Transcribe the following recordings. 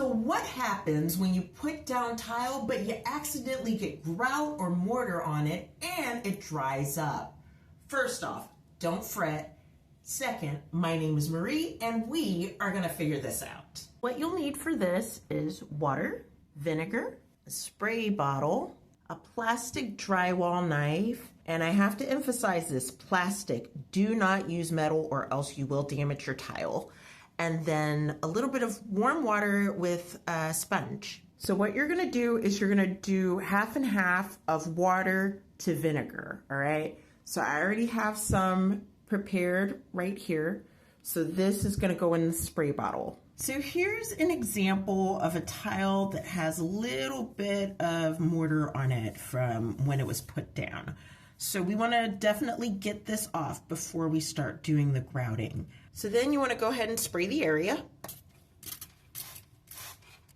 So what happens when you put down tile but you accidentally get grout or mortar on it and it dries up? First off, don't fret. Second, my name is Marie and we are gonna figure this out. What you'll need for this is water, vinegar, a spray bottle, a plastic drywall knife, and I have to emphasize this, plastic. Do not use metal or else you will damage your tile. And then a little bit of warm water with a sponge. So what you're gonna do is you're gonna do half and half of water to vinegar, all right? So I already have some prepared right here. So this is gonna go in the spray bottle. So here's an example of a tile that has a little bit of mortar on it from when it was put down. So we wanna definitely get this off before we start doing the grouting. So then you wanna go ahead and spray the area.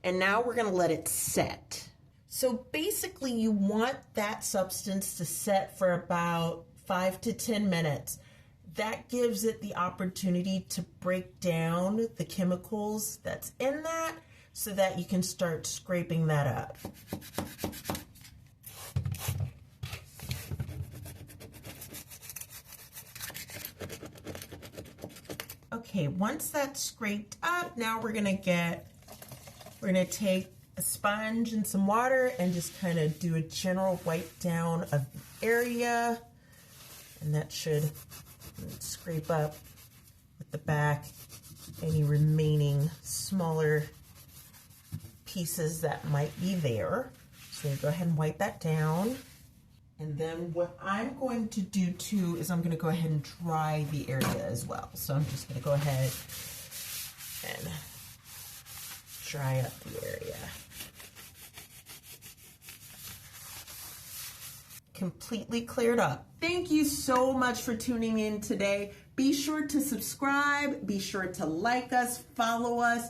And now we're gonna let it set. So basically you want that substance to set for about 5 to 10 minutes. That gives it the opportunity to break down the chemicals that's in that so that you can start scraping that up. Okay, once that's scraped up, now we're gonna take a sponge and some water and just kind of do a general wipe down of the area. And that should scrape up with the back any remaining smaller pieces that might be there. So go ahead and wipe that down. And then what I'm going to do too is I'm going to go ahead and dry the area as well. So I'm just going to go ahead and dry up the area. Completely cleared up. Thank you so much for tuning in today. Be sure to subscribe, be sure to like us, follow us,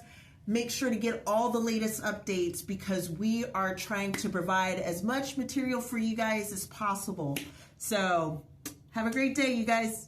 make sure to get all the latest updates because we are trying to provide as much material for you guys as possible. So have a great day, you guys.